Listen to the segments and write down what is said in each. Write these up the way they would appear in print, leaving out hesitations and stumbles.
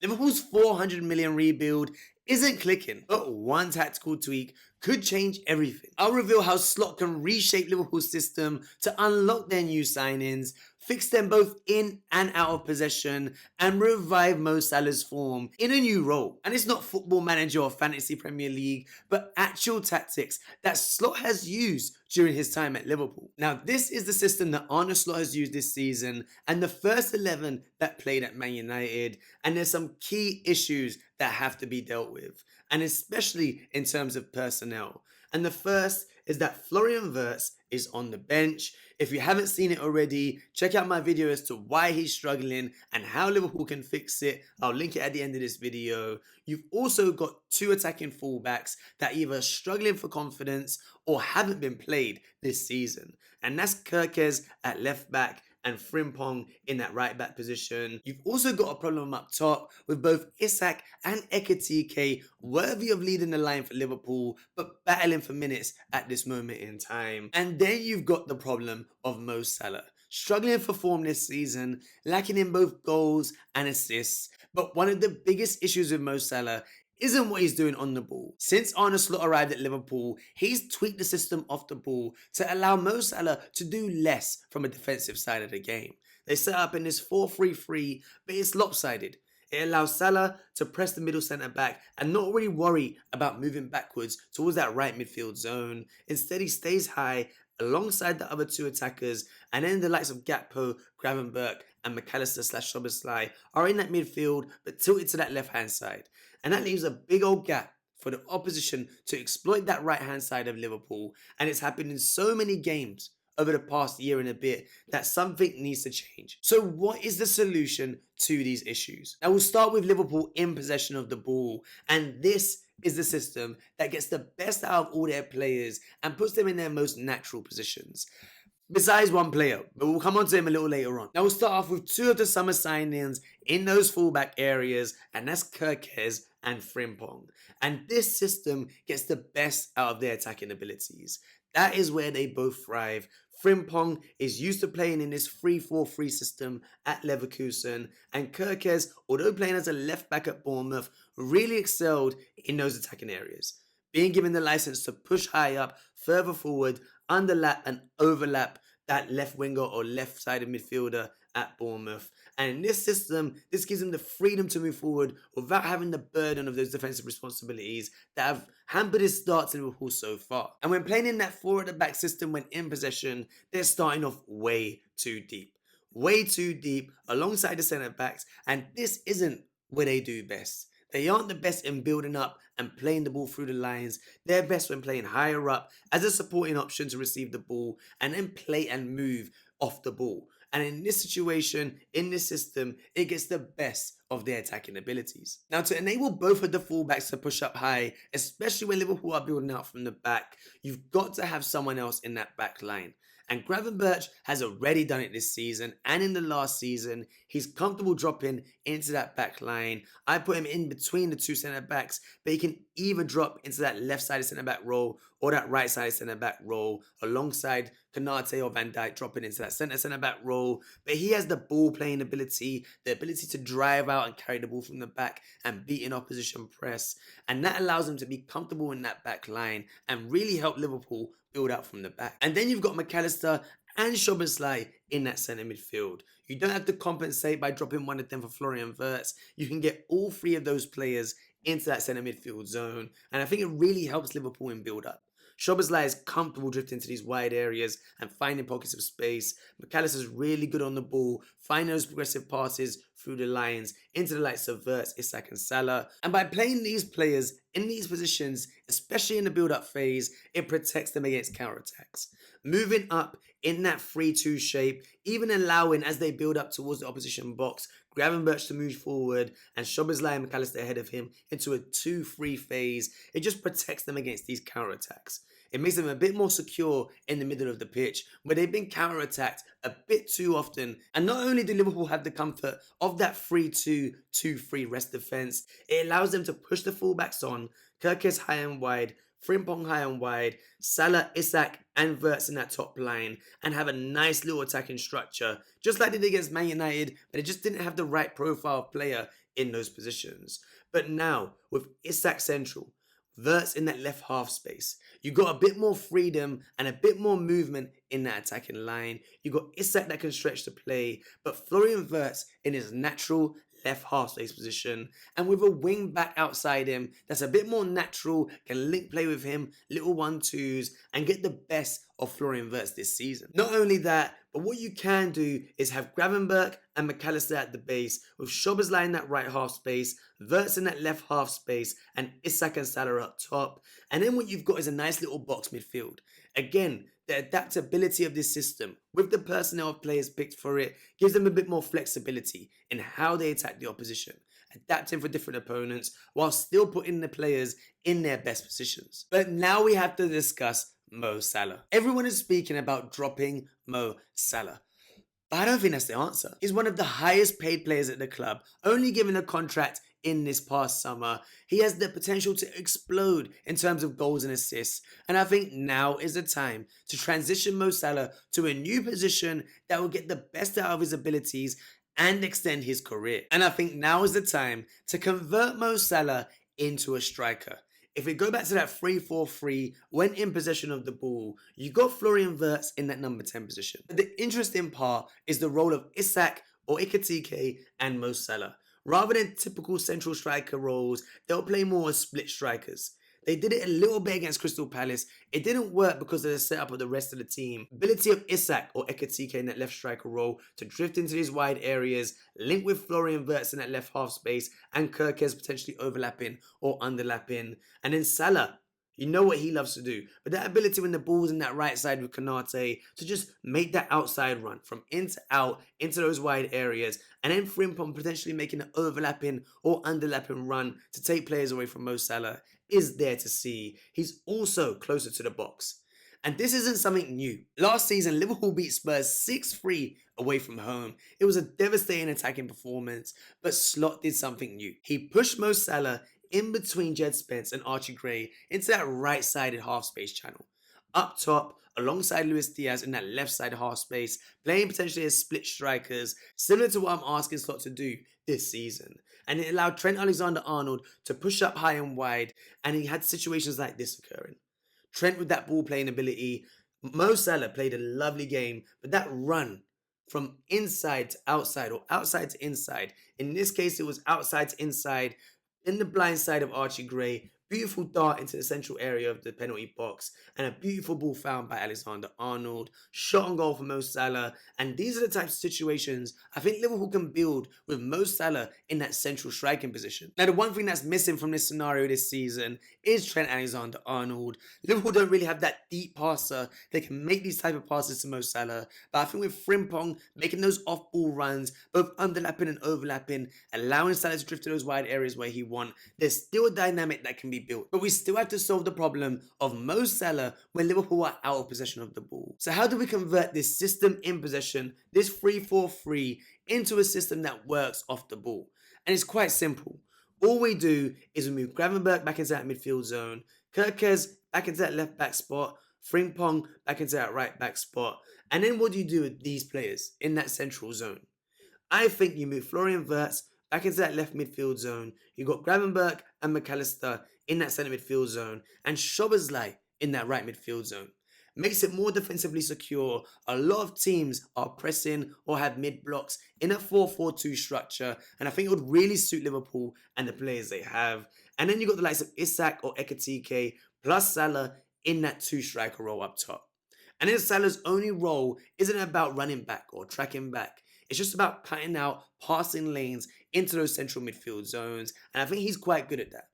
Liverpool's 400 million rebuild isn't clicking, but one tactical tweak could change everything. I'll reveal how Slot can reshape Liverpool's system to unlock their new signings, fix them both in and out of possession, and revive Mo Salah's form in a new role. And it's not Football Manager or Fantasy Premier League, but actual tactics that Slot has used during his time at Liverpool. Now, this is the system that Arne Slot has used this season and the first 11 that played at Man United, and there's some key issues that have to be dealt with, and especially in terms of personnel. And the first is that Florian Wirtz is on the bench. If you haven't seen it already, check out my video as to why he's struggling and how Liverpool can fix it. I'll link it at the end of this video. You've also got two attacking fullbacks that either are struggling for confidence or haven't been played this season. And that's Kerkez at left back and Frimpong in that right back position. You've also got a problem up top with both Isak and Ekitike worthy of leading the line for Liverpool, but battling for minutes at this moment in time. And then you've got the problem of Mo Salah, struggling for form this season, lacking in both goals and assists. But one of the biggest issues with Mo Salah isn't what he's doing on the ball. Since Arne Slot arrived at Liverpool, he's tweaked the system off the ball to allow Mo Salah to do less from a defensive side of the game. They set up in this 4-3-3, but it's lopsided. It allows Salah to press the middle centre back and not really worry about moving backwards towards that right midfield zone. Instead, he stays high alongside the other two attackers, and then the likes of Gakpo, Gravenberch, and McAllister/Szoboszlai are in that midfield but tilted to that left hand side. And that leaves a big old gap for the opposition to exploit that right hand side of Liverpool. And it's happened in so many games over the past year and a bit that something needs to change. So what is the solution to these issues? Now we'll start with Liverpool in possession of the ball, and this is the system that gets the best out of all their players and puts them in their most natural positions. Besides one player, but we'll come on to him a little later on. Now we'll start off with two of the summer signings in those fullback areas, and that's Kerkez and Frimpong. And this system gets the best out of their attacking abilities. That is where they both thrive. Frimpong is used to playing in this 3-4-3 system at Leverkusen, and Kerkez, although playing as a left back at Bournemouth, really excelled in those attacking areas, being given the license to push high up, further forward, underlap and overlap that left winger or left-sided midfielder at Bournemouth. And in this system, this gives them the freedom to move forward without having the burden of those defensive responsibilities that have hampered his starts in Liverpool so far. And when playing in that four-at-the-back system when in possession, they're starting off way too deep. Way too deep alongside the centre-backs, and this isn't what they do best. They aren't the best in building up and playing the ball through the lines. They're best when playing higher up as a supporting option to receive the ball and then play and move off the ball. And in this situation, in this system, it gets the best of their attacking abilities. Now, to enable both of the fullbacks to push up high, especially when Liverpool are building out from the back, you've got to have someone else in that back line. And Gravenberch has already done it this season, and in the last season, he's comfortable dropping into that back line. I put him in between the two centre-backs, but he can either drop into that left-sided centre-back role or that right-sided centre-back role, alongside Konate or Van Dijk dropping into that centre-back role. But he has the ball-playing ability, the ability to drive out and carry the ball from the back and beat an opposition press. And that allows him to be comfortable in that back line and really help Liverpool build out from the back. And then you've got McAllister and Szoboszlai in that centre midfield. You don't have to compensate by dropping one of them for Florian Wirtz. You can get all three of those players into that centre midfield zone. And I think it really helps Liverpool in build up. Szoboszlai is comfortable drifting into these wide areas and finding pockets of space. McAllister's really good on the ball, finding those progressive passes through the lines into the likes of Wirtz, Isak and Salah. And by playing these players in these positions, especially in the build-up phase, it protects them against counterattacks. Moving up in that 3-2 shape, even allowing, as they build up towards the opposition box, Gravenberch to move forward and Szoboszlai and McAllister ahead of him into a 2-3 phase, it just protects them against these counterattacks. It makes them a bit more secure in the middle of the pitch, where they've been counterattacked a bit too often. And not only do Liverpool have the comfort of that 3-2-2-3 rest defence, it allows them to push the fullbacks on, Kerkez high and wide, Frimpong high and wide, Salah, Isak and Wirtz in that top line, and have a nice little attacking structure, just like they did against Man United, but it just didn't have the right profile of player in those positions. But now, with Isak central, Verts in that left half space, you got a bit more freedom and a bit more movement in that attacking line. You got Isak that can stretch the play, but Florian Verts in his natural left half space position, and with a wing back outside him that's a bit more natural, can link play with him, little 1-2s, and get the best of Florian Wirtz this season. Not only that, but what you can do is have Gravenberch and McAllister at the base, with Szoboszlai in that right half space, Wirtz in that left half space, and Isak and Salah up top. And then what you've got is a nice little box midfield. Again, the adaptability of this system, with the personnel of players picked for it, gives them a bit more flexibility in how they attack the opposition, adapting for different opponents while still putting the players in their best positions. But now we have to discuss Mo Salah. Everyone is speaking about dropping Mo Salah, but I don't think that's the answer. He's one of the highest paid players at the club, only given a contract in this past summer. He has the potential to explode in terms of goals and assists, and I think now is the time to transition Mo Salah to a new position that will get the best out of his abilities and extend his career. And I think now is the time to convert Mo Salah into a striker. If we go back to that 3-4-3, when in possession of the ball, you got Florian Wirtz in that number 10 position. But the interesting part is the role of Isak or Ekitike and Mo Salah. Rather than typical central striker roles, they'll play more as split strikers. They did it a little bit against Crystal Palace. It didn't work because of the setup of the rest of the team. Ability of Isak or Ekitike in that left striker role to drift into these wide areas, link with Florian Wirtz in that left half space, and Kerkez potentially overlapping or underlapping. And then Salah, you know what he loves to do. But that ability when the ball's in that right side with Konate to just make that outside run from in to out into those wide areas, and then Frimpong potentially making an overlapping or underlapping run to take players away from Mo Salah is there to see. He's also closer to the box. And this isn't something new. Last season, Liverpool beat Spurs 6-3 away from home. It was a devastating attacking performance, but Slot did something new. He pushed Mo Salah in between Jed Spence and Archie Gray into that right-sided half-space channel. Up top, alongside Luis Diaz in that left-side half-space, playing potentially as split strikers, similar to what I'm asking Slot to do this season. And it allowed Trent Alexander-Arnold to push up high and wide, and he had situations like this occurring. Trent with that ball playing ability, Mo Salah played a lovely game, but that run from inside to outside or outside to inside, in this case it was outside to inside, in the blind side of Archie Gray, beautiful dart into the central area of the penalty box, and a beautiful ball found by Alexander-Arnold, shot on goal for Mo Salah, and these are the types of situations I think Liverpool can build with Mo Salah in that central striking position. Now, the one thing that's missing from this scenario this season is Trent Alexander-Arnold. Liverpool don't really have that deep passer that can make these type of passes to Mo Salah, but I think with Frimpong making those off-ball runs, both underlapping and overlapping, allowing Salah to drift to those wide areas where he wants, there's still a dynamic that can be built. But we still have to solve the problem of Mo Salah when Liverpool are out of possession of the ball. So how do we convert this system in possession, this 3-4-3, into a system that works off the ball? And it's quite simple. All we do is we move Gravenberch back into that midfield zone, Kerkez back into that left back spot, Frimpong back into that right back spot. And then what do you do with these players in that central zone? I think you move Florian Wirtz back into that left midfield zone. You've got Gravenberch and McAllister in that centre midfield zone, and Szoboszlai in that right midfield zone. Makes it more defensively secure. A lot of teams are pressing or have mid blocks in a 4-4-2 structure, and I think it would really suit Liverpool and the players they have. And then you got the likes of Isak or Ekitike plus Salah in that two striker role up top. And then Salah's only role isn't about running back or tracking back. It's just about cutting out passing lanes into those central midfield zones, and I think he's quite good at that.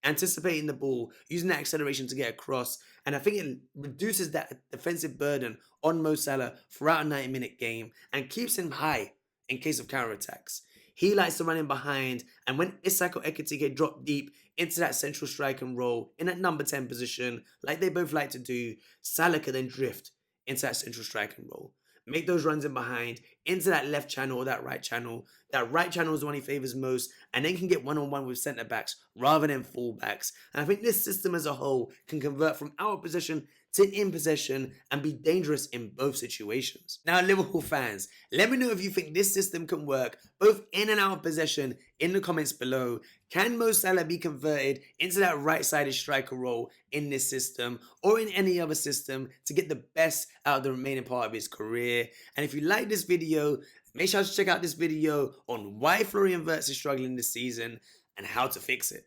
Anticipating the ball, using that acceleration to get across, and I think it reduces that defensive burden on Mo Salah throughout a 90-minute game and keeps him high in case of counterattacks. He likes to run in behind, and when Isak or Ekitike drop deep into that central striking role in that number 10 position, like they both like to do, Salah can then drift into that central striking role. Make those runs in behind, into that left channel or that right channel. That right channel is the one he favours most, and then can get one-on-one with centre-backs rather than full-backs. And I think this system as a whole can convert from our position sit in possession and be dangerous in both situations. Now, Liverpool fans, let me know if you think this system can work both in and out of possession in the comments below. Can Mo Salah be converted into that right-sided striker role in this system or in any other system to get the best out of the remaining part of his career? And if you like this video, make sure to check out this video on why Florian Wirtz is struggling this season and how to fix it.